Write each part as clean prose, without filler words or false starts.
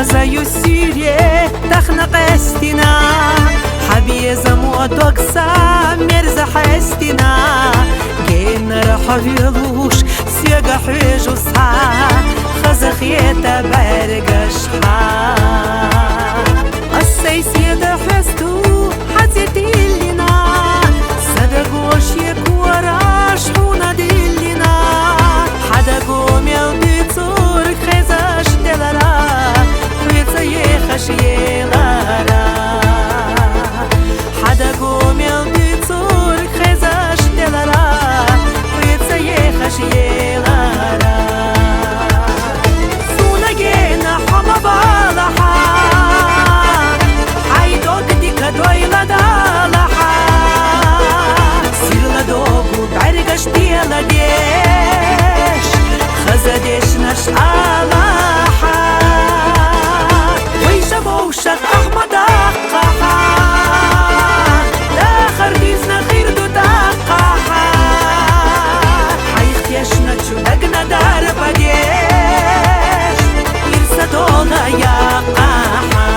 خزايو سيري تخنق استنا حبي زمو دوكسا مرزا حستنا جينا رحويلوش سيغا حيجوسا خزخيتا برقشها السيسيدا حستو حزيتي لنا صدقوش يكوراش حونا دلنا حدقو ميل بيتصور خزاش دلرا خويتا يخش يلارا حدقو ميل بيتصور خزاش دلرا خويتا يخش يلارا سونا جينا حما بالحا عيدوك ديكا دويلا دالحا سيرلا دوغو بعرقش ديلا ديش خزدش نش آلاحا ويشا بوشك أحمد أقاحا داخر ديزنا خير دو داقاحا حيختيشنا تشودقنا دار بديش يرسا دولا يا قاحا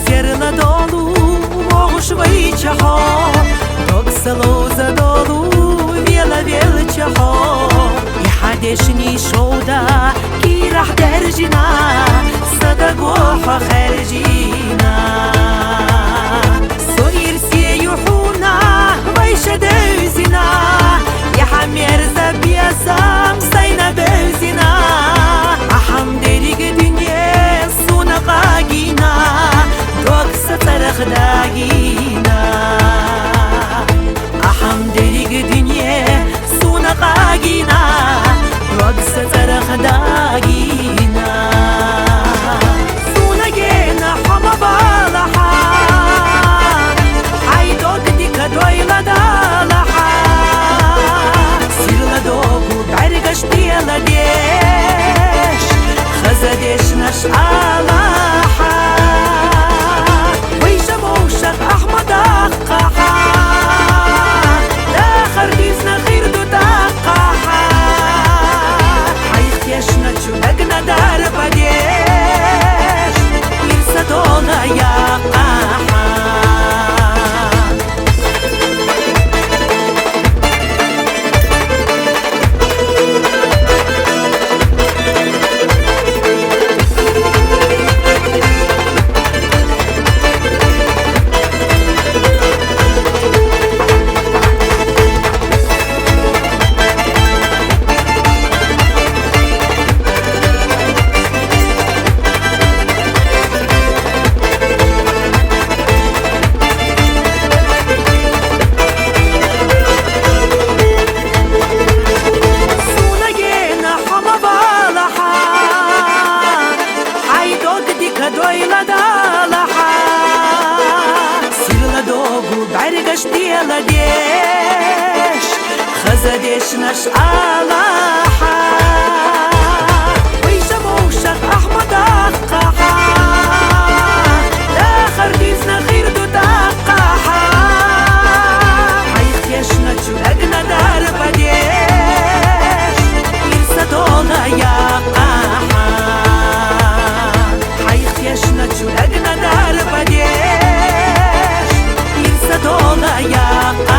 سيرلا دولو موغش ويچها دوكسلو زدولو ويلا ويلچها يحدشني شودا كي راح درجنا صدقوها خرجينا صغير سيحونا ويش دوزنا يحمير زبيا سام سينا بوزنا أحم دريق دنيا سونا قاقينا دوكسا ترخ داقينا أحم دريق دنيا سونا قاقينا دوكسا ترخ داقينا سونا جينا حما بالحا عيدوك ديكا دويلا دالحا سيرلا دوغو بعرقش ديلا ديش خزدش نش آلاحا ويشا بوشك أحمد أقاحا داخر ديزنا خير دو داقاحا حيختيشنا تشودقنا دار بديش يرسا دولا يا قاحا دويلا دالحا سيرلا دوغو بعرقش ديلا ديش خزدش نش آلاحا ويشا بوشك أحمد أقاحا داخر ديزنا خير دو داقاحا حيختيشنا تشودقنا دار بديش يرسا دولا يا قاحا حيختيشنا تشودقنا دار بديش يرسا دولا يا قاحا